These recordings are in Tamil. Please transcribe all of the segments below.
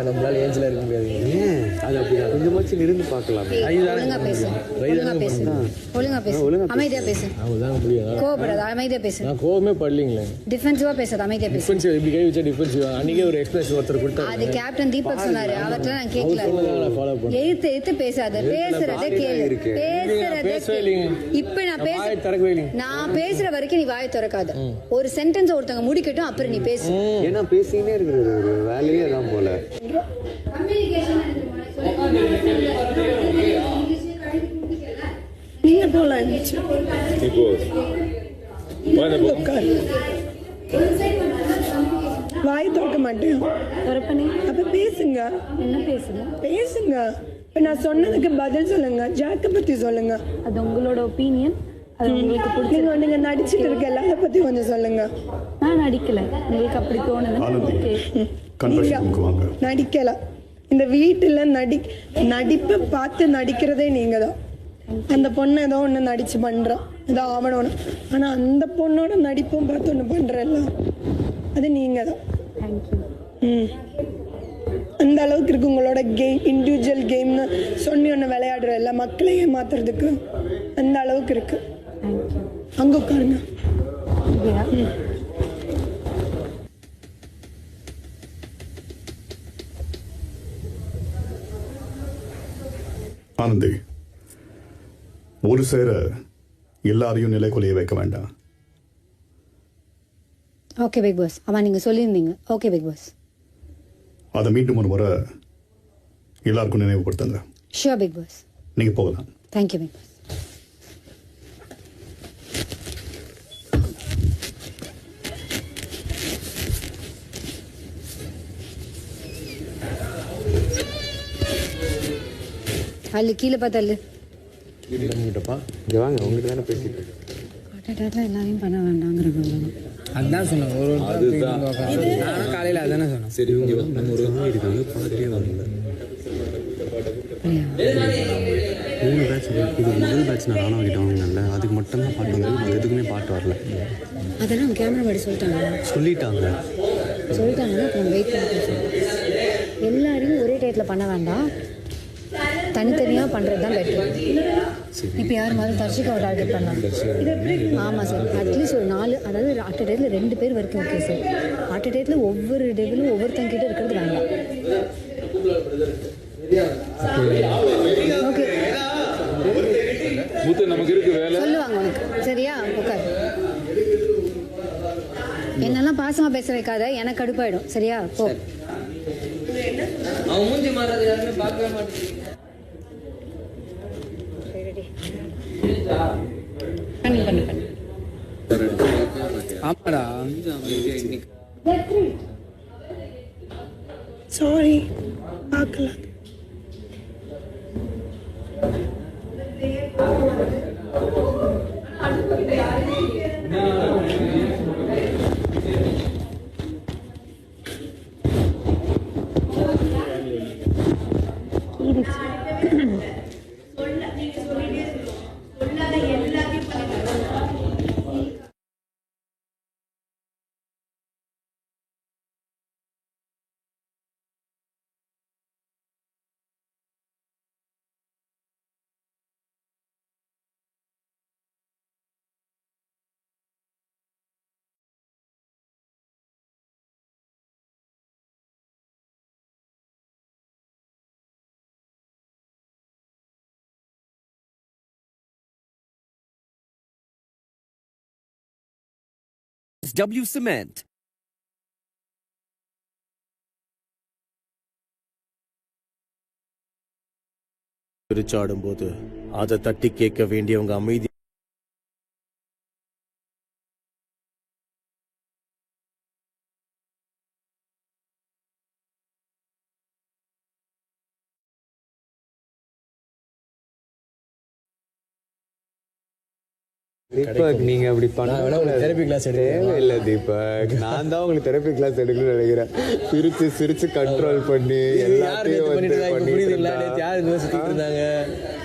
நம்மளால ஏஞ்சில் இருக்க முடியாது. அது அப்படிதான் கொஞ்சமாச்சும் இருந்து பார்க்கலாம். ஒழுங்கா பேசு, ஒழுங்கா பேசு, ஒழுங்கா பேசு, அமைதியா பேசு. அதுதான் முடியாது. கோவப்படாத, அமைதியா பேசு. நான் கோவமே படலீங்களே. டிஃபென்சிவா பேசாத, அமைதியா பேசு. டிஃபென்சிவ் இப்படி கை வச்சா டிஃபென்சிவ். அன்னைக்கே ஒரு எக்ஸ்பிரஸ் ஒருத்தர் கொடுத்தாரு. அது கேப்டன் தீபக் சொன்னாரு, அவர்கிட்ட நான் கேட்கல. நான் ஃபாலோ பண்ணேன். எதிர்த்து பேசாத, பேசுறத கேளு. பேசுறத இப்ப நான் பேசுற வரைக்கும் நீ வாயை திறக்காத. ஒரு சென்டென்ஸ் ஒருத்தங்க முடிக்கட்டும், அப்புறம் நீ பேசு. ஏன்னா பேசினே இருக்கிறது ஒரு வேலையே தான் போல. நீங்க போல இருந்துச்சு. வாய் திறக்க மாட்டேன். அப்ப பேசுங்க. என்ன பேசுங்க? பேசுங்க. இப்ப நான் சொன்னதுக்கு பதில் சொல்லுங்க. ஜாக்க பத்தி சொல்லுங்க. அது உங்களோட ஒப்பீனியன். அது உங்களுக்கு பிடிச்ச. நீங்க நடிச்சிட்டு இருக்கல, அதை பத்தி கொஞ்சம் சொல்லுங்க. நான் நடிக்கல, உங்களுக்கு அப்படி தோணுது. நடிக்கல. இந்த வீட்டுல நடிப்பை பார்த்து நடிக்கிறதே நீங்க தான். அந்த பொண்ணு ஏதோ ஒன்று நடிச்சு பண்றான், ஏதோ ஆவணம். ஆனா அந்த பொண்ணோட நடிப்பும் பார்த்து ஒன்று பண்றல்ல, அது நீங்க தான். அந்த அளவுக்கு இருக்கு உங்களோட கேம். இண்டிவிஜுவல் கேம்னு சொல்லி ஒன்று விளையாடுற எல்லா மக்களையே மாத்துறதுக்கு அந்த அளவுக்கு இருக்கு. அங்க உட்காருங்க. ஆனந்தி, ஒரு சேர எல்லாரையும் நிலைக்குலைய வைக்க வேண்டாம். Okay big boss. ஆமா, நீங்க சொல்லியிருந்தீங்க. Okay big boss. அதை மீண்டும் ஒரு முறை எல்லாருக்கும் நினைவுபடுத்துங்க. Sure big pass. நீங்க போகலாம். Thank you big pass. அல்லு கீழே பார்த்தல்லு. இங்க வாங்க, உங்ககிட்ட தானே பேசிட்டு எல்லாரையும் பண்ண வேண்டாங்கிறது. அதுதான் சொன்னேன். நானும் காலையில் அதானே சொன்னேன். சரி, நம்ம ஒரு இருக்காங்க, பார்த்துட்டே வரல. 3 பேட்ச் இது முதல் பேட்ச் நான் ராணா கிட்ட வாங்கினேன்ல, அதுக்கு மட்டும்தான் பாட்டு வந்தது. அது எதுக்குமே பாட்டு வரல. அதெல்லாம் கேமரா பாடி சொல்லிட்டாங்கன்னா அப்புறம் வெயிட் பண்ணி எல்லாரையும் ஒரே டயத்தில் பண்ண வேண்டாம், தனித்தனியாக பண்ணுறது தான் பெட்டர். இப்போ யார் மாதிரி தர்ஷிகாவை டார்கெட் பண்ணலாம். ஆமாம் சார், அட்லீஸ்ட் ஒரு 4, அதாவது அட் டயத்தில் 2 பேர் வரைக்கும் ஓகே சார். அட் டயத்தில் ஒவ்வொரு டேபிளும் ஒவ்வொருத்தங்கிட்ட இருக்கிறது வேண்டாம். ஓகே, நமக்கு இருக்கு வேலை சொல்லுவாங்க உனக்கு. சரியா, உட்காரு. என்னெல்லாம் பாசமாக பேச வைக்காத, எனக்கு கடுப்பாயிடும். சரியா, போ. ஆமாடா. சாரி, பார்க்கலாம். W Cement. பிரிச்சாடும் போது அதை தட்டி கேட்க வேண்டியவங்க அமைதி தீபக் நீங்க அப்படி பண்ண தெரப்பி கிளாஸ் எடுக்க இல்ல தீபக், நான் தான் உங்களுக்கு தெரப்பி கிளாஸ் எடுக்கணும்னு நினைக்கிறேன். சிரிச்சு சிரிச்சு கண்ட்ரோல் பண்ணி எல்லாத்தையும் வந்து பண்ணிட்டு இருந்தாங்க.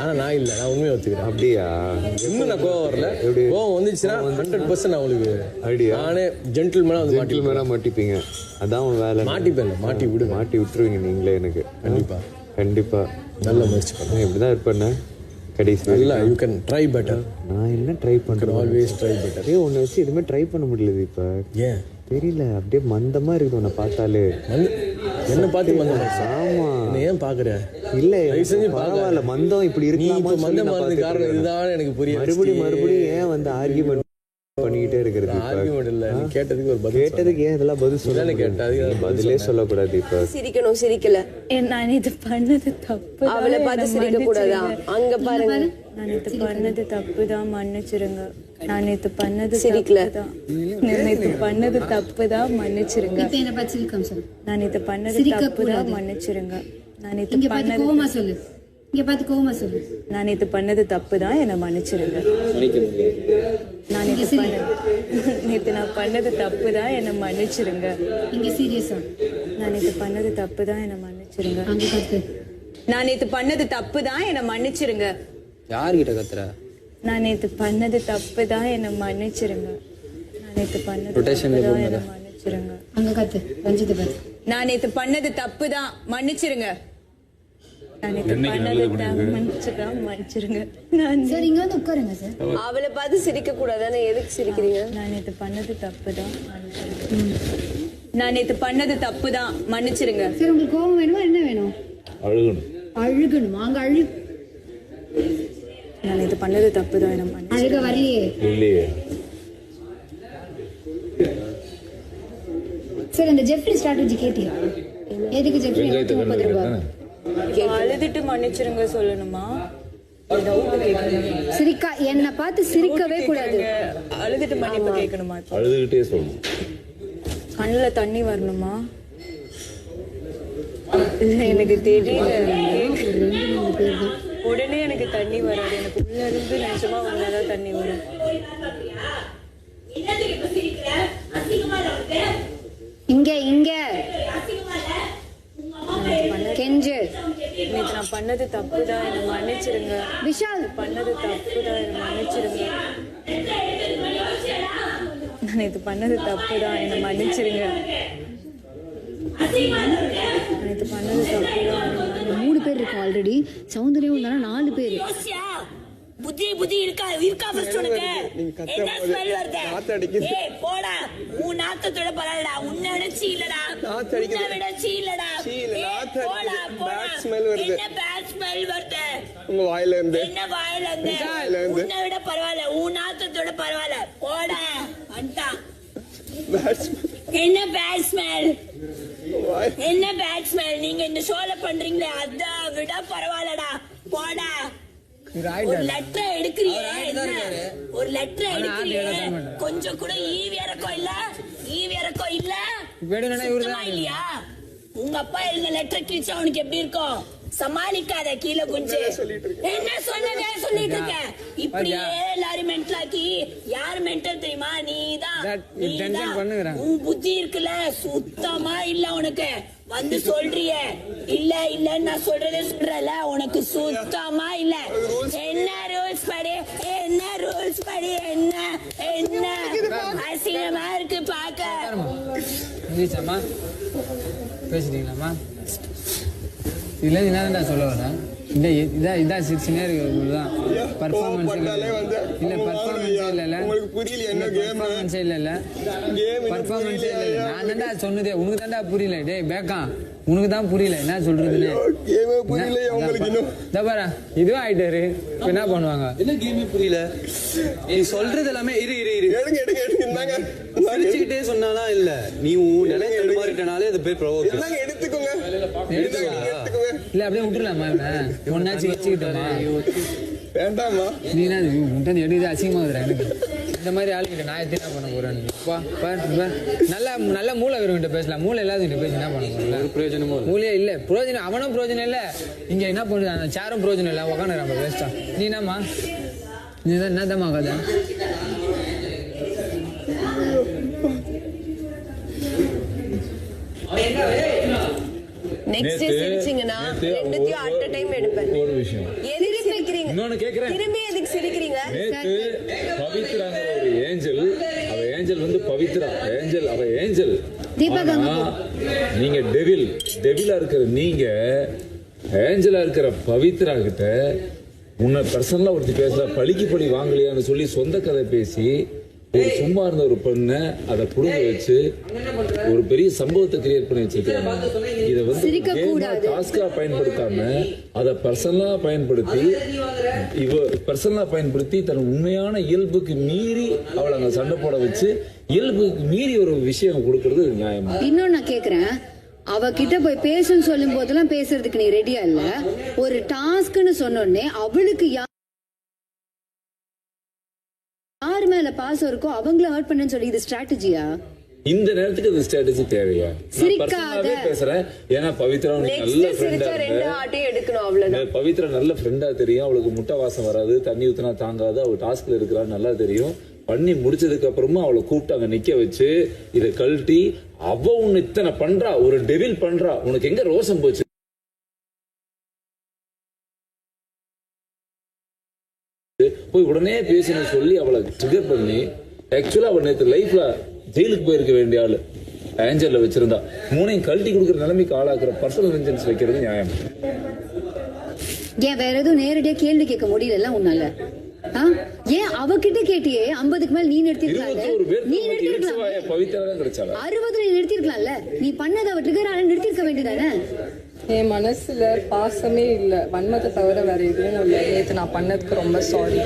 ஆனா நான் இல்ல, நான் உண்மையை ஒத்துக்கிறேன். அப்படியா? இன்னும் நான் கோவம் வரல. கோவம் வந்துச்சுன்னா 100% நான் உங்களுக்கு அப்படியா? நானே ஜென்டில்மேனா வந்து ஜென்டில்மேனா மாட்டிப்பீங்க. அதான் உன் வேலை. மாட்டிப்பேன், மாட்டி விடு, மாட்டி விட்டுருவீங்க நீங்களே எனக்கு. கண்டிப்பா கண்டிப்பா நல்ல முயற்சி பண்ண. இப்படிதான் இருப்பேன் கடைசி. இல்ல, யூ கேன் ட்ரை பெட்டர். நான் என்ன ட்ரை பண்றேன்? Always try better. ஒன்னு வச்சு எதுவுமே ட்ரை பண்ண முடியல தீபக். ஏன் தெரியல, அப்படியே மந்தமா இருக்குது உன்னை பார்த்தாலே. என்ன பார்த்து மந்தம்? ஆமா, ஏன் பாக்குற? இல்ல செஞ்சு பரவாயில்ல, மந்தம் இப்படி இருக்கு. மந்தம் காரணம் இதுதான் எனக்கு புரியும். மறுபடியும் ஏன் வந்து ஆர்கியூமெண்ட் பண்ணிக்கிட்டே இருக்கிறது? ஆர்கியூமெண்ட் இல்ல, நீ கேட்டதுக்கு ஒரு பதில். கேட்டதுக்கு ஏன் இதெல்லாம் பதில் சொல்ல கேட்டது? பதிலே சொல்லக்கூடாது. இப்ப சிரிக்கணும், சிரிக்கல. நான் இது பண்ணது தப்பு. அவளை பார்த்து சிரிக்க கூடாதா? அங்க பாருங்க. நான் இது பண்ணது தப்பு தான், மன்னிச்சிருங்க. நான் இது பண்ணது சிரிக்கல. நான் இது பண்ணது தப்பு தான், மன்னிச்சிருங்க. நான் இது பண்ணது தப்பு தான், மன்னிச்சிருங்க. நான் இது பண்ணது கோவமா சொல்லு. இங்க பார்த்து கோவமா சொல்லு. நான் இது பண்ணது தப்பு தான், என்னை மன்னிச்சிருங்க. நான் இது நேத்து நான் பண்ணது தப்பு தான், என்னை மன்னிச்சிருங்க. இங்க சீரியஸா நான் இது பண்ணது தப்பு தான், என்னை மன்னிச்சிருங்க. நான் இது பண்ணது தப்பு தான், என்னை மன்னிச்சிருங்க. யார்கிட்ட கத்துற? நான் நேத்து பண்ணது தப்பு தான், என்னை மன்னிச்சிருங்க. நான் நேத்து பண்ணது தப்பு தான், என்னை மன்னிச்சிருங்க. அங்க கத்து ரஞ்சித் பாத்து. நான் நேத்து பண்ணது தப்பு தான், மன்னிச்சிருங்க. நான் நேத்து பண்ணது மன்னிச்சிருங்க. சார் இங்க வந்து உட்காருங்க சார். அவளை பார்த்து சிரிக்க கூடாதானே? எதுக்கு சிரிக்கிறீங்க? நான் நேத்து பண்ணது தப்பு தான், நான் நேத்து பண்ணது தப்பு தான், மன்னிச்சிருங்க. சார் உங்களுக்கு கோபம் வேணுமா, என்ன வேணும்? அழுகணும். அங்க நான் இது பண்ணது தப்பு தான், என்ன அழுக வரலையே. இல்லையே. சார் அந்த ஜெஃப்ரி ஸ்ட்ராட்டஜி கேட்டியா? எதுக்கு ஜெஃப்ரி 30 ரூபாய்? அழுதுட்டு மன்னிச்சிருங்க சொல்லணுமா? சிரிக்கா என்னை பார்த்து சிரிக்கவே கூடாது. அழுதுட்டு மன்னிப்பு கேட்கணுமா? அழுதுகிட்டே சொல்லணும். கண்ணுல தண்ணி வரணுமா? எனக்கு தெரியல. உடனே எனக்கு தண்ணி வராது. எனக்கு உள்ள இருந்து நிஜமா உங்களாதான் தண்ணி வரும். இங்க இங்க கெஞ்சு. நான் பண்ணது தப்பு தான், என்னை மன்னிச்சிருங்க. விஷால் பண்ணது தப்பு தான், என்னை மன்னிச்சிருங்க. நான் இது பண்ணது தப்பு தான், என்னை மன்னிச்சிருங்க. நான் இது பண்ணது தப்பு தான். 3 பேர் இருக்கு ஆல்ரெடி. சௌந்தர்யம் இருந்தாலும் 4 பேர். புத்தி இருக்கா ஃபர்ஸ்ட் உனக்கு? என்ன ஸ்மெல் வருது? ஏய் போடா, உன் நாத்தத்தோட பரவாயில்லடா. உன்னை விட சீலடா, உன்னை விட சீலடா. போடா பேட் ஸ்மெல் வருது. என்ன பேட் ஸ்மெல் வருது உங்க வாயில இருந்து? என்ன வாயில இருந்து? உன்னை விட பரவாயில்ல, உன் நாத்தத்தோட பரவாயில்ல. போடா அண்டா. என்ன பேட் ஸ்மெல்? என்ன பேட் ஸ்மெல்? நீங்க இந்த ஷோல பண்றீங்களே அதை விட பரவாயில்லடா. போடா. ஒரு லெட்டர் எடுக்கிறியே, ஒரு லெட்டர் எடுக்கிறியே, கொஞ்சம் கூட ஈவி இறக்கம் இல்ல சுத்தமா இல்லையா? உங்க அப்பா எழுந்த லெட்டர் கிழிச்சா உனக்கு எப்படி இருக்கும்? சமாளிக்காத, கீழே குஞ்சு. என்ன சொன்னதே சொல்லிட்டு இருக்க. இப்படியே எல்லாரும் மென்டலாக்கி. யாரு மென்டல் தெரியுமா? நீதான். உன் புத்தி இருக்குல்ல, சுத்தமா இல்ல உனக்கு. வந்து சொல்றியே இல்லன்னு நான் சொல்றதே சொல்றல, உனக்கு சுத்தமா இல்ல. என்ன ரூல்ஸ் படி, என்ன அசிங்கமா இருக்கு பாக்க. பேசிட்டீங்களாமா? இதுல என்ன சொல்ல வரேன்? இதான் சினாரியோ தான். பர்ஃபார்மன்ஸ் இல்ல, பர்ஃபார்மன்ஸே இல்ல. நான் தான்டா சொன்னதே, உனக்கு தான்டா புரியல. டேய் பேக்கா, உனக்கு தான் புரியல என்ன சொல்றதுன்னு. இதுவும் ஆயிட்டாரு, என்ன பண்ணுவாங்க? என்ன கேமே புரியல? நீ சொல்றது எல்லாமே இரு சிரிச்சுக்கிட்டே சொன்னாலாம் இல்ல. நீ உன் நிலை தடுமாறிட்டனாலே அது பேர் ப்ரோவோக். எடுத்துக்கோங்க. இல்ல அப்படியே விட்டுலாமா? ஒன்னாச்சு வச்சுக்கிட்டோமா? வேண்டாமா? நீ எடுத்து அசிங்கமா வருது எனக்கு. இந்த மாதிரி ஆளுகிட்ட நான் என்ன பண்ண போறேன்? நல்ல மூளை வருவன்ட்ட பேசலாம். மூளை இல்லாத பேசி என்ன பண்ண போறேன்? ஒரு பிரயோஜனமும் மூலையே இல்ல. பிரயோஜனம் அவனும் பிரயோஜனம் இல்ல. இங்க என்ன பண்ணுது? அந்த சேரும் பிரயோஜனம் இல்ல. உக்காந்து நம்ம வேஸ்டா. நீ என்னம்மா என்னதாம்மா கதை? நெக்ஸ்ட் சிரிச்சீங்கன்னா ரெண்டுத்தையும் அட் டைம் எடுப்பேன். ஒரு விஷயம் எதுக்கு சிரிக்கிறீங்க? இன்னொன்னு கேக்குறேன். திரும்பி எதுக்கு சிரிக்கிறீங்க? நேத்து பவித்ராங்கிற ஒரு ஏஞ்சல், அவ ஏஞ்சல் வந்து பவித்ரா ஏஞ்சல், அவ ஏஞ்சல். ஆனா, நீங்க டெவிலா இருக்கிற நீங்க ஏஞ்சலா இருக்கிற பவித்ரா கிட்ட உன்னை பர்சனலா ஒருத்தி பேசுற பழிக்கு பழி வாங்கலையான்னு சொல்லி சொந்த கதை பேசி ஒரு சும்மா இருந்த ஒரு பெண்ணை அதை புரிஞ்சு வச்சு ஒரு பெரிய சம்பவத்தை கிரியேட் பண்ணி வச்சிருக்காங்க. இதை வந்து டாஸ்கா பயன்படுத்தாம அதை பர்சனலா பயன்படுத்தி தன் உண்மையான இயல்புக்கு மீறி அவளை அங்க சண்டை போட வச்சு இயல்புக்கு மீறி ஒரு விஷயம் கொடுக்கறது நியாயமா? இன்னொன்னு நான் கேக்குறேன், அவகிட்ட போய் பேசுன்னு சொல்லும் போதெல்லாம் பேசுறதுக்கு நீ ரெடியா இல்ல. ஒரு டாஸ்க்னு சொன்னோடனே அவளுக்கு யார் மேல பாசம் இருக்கோ அவங்கள ஹர்ட் பண்ணு சொல்லி இது ஸ்ட்ராட்டஜியா? இந்த நேரத்துக்கு அது ஸ்ட்ராட்டஜி தேவையா? சிரிக்காத பேசுறேன். ஏன்னா பவித்ரா நல்ல ஃப்ரெண்டா எடுக்கணும், அவ்வளவுதான். பவித்ரா நல்ல ஃப்ரெண்டா தெரியும். அவளுக்கு முட்டை வாசம் வராது, தண்ணி ஊத்தினா தாங்காது, அவள் டாஸ்க்ல இருக்கிறான்னு நல்லா தெரியும். பண்ணி முடிச்சதுக்கு அப்புறமா அவளை கூப்பிட்டு அங்க நிக்க வச்சு இதை கழட்டி அவ உன்னை இத்தனை பண்றா, ஒரு டெவில் பண்றா, உனக்கு எங்க ரோசம் போச்சு? போய் உடனே பேசின சொல்லி அவளை ட்ரிகர் பண்ணி ஆக்சுவலா அவள் நேற்று லைஃப்ல ஜெயிலுக்கு போயிருக்க வேண்டிய ஆளு ஏஞ்சல்ல வச்சிருந்தா. மூணையும் கழட்டி கொடுக்குற நிலைமைக்கு ஆளாக்குற பர்சனல் வெஞ்சன்ஸ் வைக்கிறது நியாயம்? ஏன் வேற எதுவும் நேரடியா கேள்வி கேட்க முடியல உன்னால? ஏன் அவகிட்ட கேட்டியே 50க்கு மேல நீ நிறுத்திருக்கலாம்ல? நீ நிறுத்திருக்கலாம். பவித்ரா கிடைச்சால 60 நீ நிறுத்திருக்கலாம்ல. நீ பண்ணதை அவ ட்ரிகர் நிறுத்திருக்க வேண்டியதானே? என் மனசுல பாசமே இல்ல, வன்மத்தை தவிர வேற எதுவும் இல்ல. நேத்து நான் பண்ணதுக்கு ரொம்ப சாரி.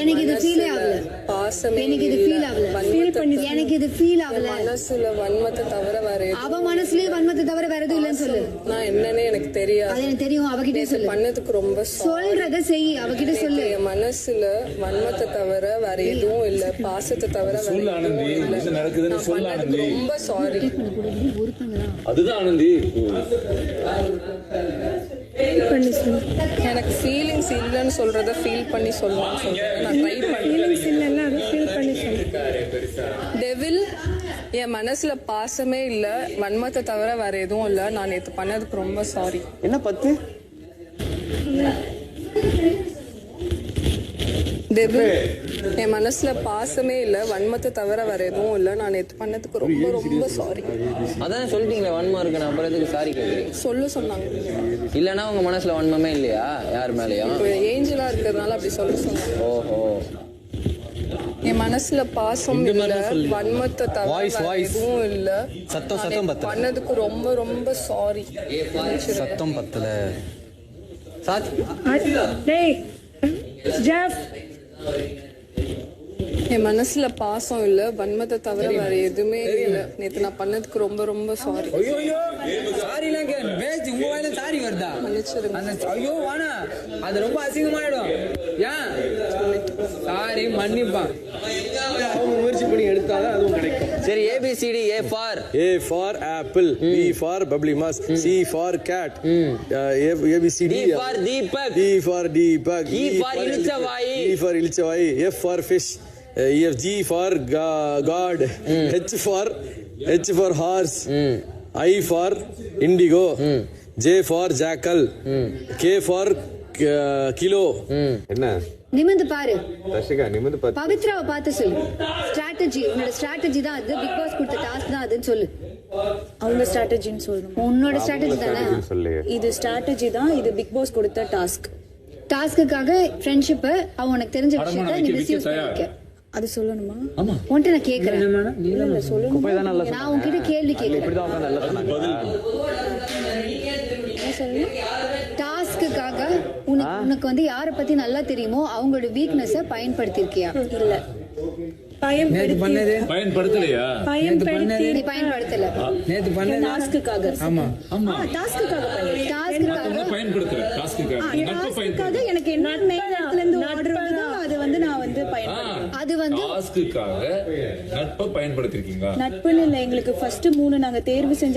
எனக்கு இது ஃபீல் ஆகல. பாசமே எனக்கு இது ஃபீல் ஆகல. எனக்கு இது ஃபீல் ஆகல. மனசுல வன்மத்தை தவிர வேற அவ மனசுலயே வன்மத்தை தவிர வேற எதுவும் இல்லன்னு சொல்லு. நான் என்னன்னே எனக்கு தெரியாது. அது எனக்கு தெரியும். அவகிட்ட சொல்லு. பண்ணதுக்கு ரொம்ப சொல்றத செய். அவகிட்ட சொல்லு. என் மனசுல வன்மத்தை தவிர வேற எதுவும் இல்ல, பாசத்தை தவிர வேற ரொம்ப சாரி. அதுதான் ஆனந்தி. எனக்கு ஃபீலிங்ஸ் இல்லைன்னு சொல்றத ஃபீல் பண்ணி சொல்லணும்னு சொல்றேன். நான் ட்ரை பண்ணேன். டெவில், என் மனசுல பாசமே இல்ல, வன்மத்தை தவிர வேற எதுவும் இல்ல. நான் நேத்து பண்ணதுக்கு ரொம்ப சாரி. என்ன 10? டெவில், என் மனசுல பாசமே இல்ல, வன்மத்தை தவிர வேற எதுவும் இல்ல. நான் நேத்து பண்ணதுக்கு ரொம்ப ரொம்ப சாரி. அதான் சொல்லிட்டீங்களே வன்மம் இருக்கு, நான் அப்புறம் எதுக்கு சாரி கேட்குறீங்க? சொன்னாங்க. இல்லைன்னா உங்க மனசுல வன்மமே இல்லையா யார் மேலேயும்? ஏஞ்சலா இருக்கிறதுனால அப்படி சொன்னாங்க. ஓஹோ. என் மனசுல பாசம் இல்ல, வன்மத்தை தவிர எதுவும் இல்ல. சத்தம் பண்ணதுக்கு ரொம்ப ரொம்ப சாரி. சத்தம் பத்தல. என் மனசுல பாசம் இல்ல, வன்மத்தை தவிர வேற எதுவுமே இல்ல. நேத்து நான் பண்ணதுக்கு ரொம்ப ரொம்ப சாரி. சாரிலாம் பேச்சு உங்க வாயில சாரி வருதா? ஐயோ வானா, அது ரொம்ப அசிங்கமாயிடும். ஏன் சாரி மன்னிப்பான். முயற்சி பண்ணி எடுத்தாதான் அதுவும் கிடைக்கும். சரி, ABCD. A for apple, B for bubbly mass, C for cat, ABCD. D for Deepak, D for Deepak, E for Ilichavai, F for fish, G for God, H for horse, I for indigo, J for jackal, K for kilo. என்ன நிமிந்து பாரு ரஷிகா, நிமிந்து பாரு. பவித்ராவை பார்த்து சொல்லு. ஸ்ட்ராட்டஜி, உன்னோட ஸ்ட்ராட்டஜி தான் அது. பிக் பாஸ் கொடுத்த டாஸ்க் தான் அதுன்னு சொல்லு. அவங்க ஸ்ட்ராட்டஜின்னு சொல்லணும். உன்னோட ஸ்ட்ராட்டஜி தானே இது? ஸ்ட்ராட்டஜி தான் இது. பிக் பாஸ் கொடுத்த டாஸ்க்குக்காக ஃப்ரெண்ட்ஷிப் அவன் உனக்கு தெரிஞ்ச விஷயத்தை நீ மிஸ்யூஸ் பண்ணிருக்க. அது சொல்லணுமா? உன்கிட்ட நான் கேக்குறேன். இல்ல சொல்லணும். நான் உன்கிட்ட கேள்வி கேக்குறேன். டாஸ்க்குக்காக உனக்கு வந்து யாரை பத்தி நல்லா தெரியுமோ அவங்களோட வீக்னஸை பயன்படுத்திருக்கியா? இல்ல. பயன்படுத்தலையா? நீ பயன்படுத்தல. நேத்து பண்ணது டாஸ்க்குக்காக. ஆமா டாஸ்க்குக்காக டாஸ்க்குக்காக எனக்கு என்ன இடத்துல இருந்து ஆர்டர் வருதோ அது வந்து நான் வந்து பயன்படுத்துறேன். அது வந்து டாஸ்க்குக்காக நட்பை பயன்படுத்திருக்கீங்களா? நட்புன்னு இல்லை, எங்களுக்கு ஃபர்ஸ்ட் 3 நாங்க தேர்வு செஞ்சது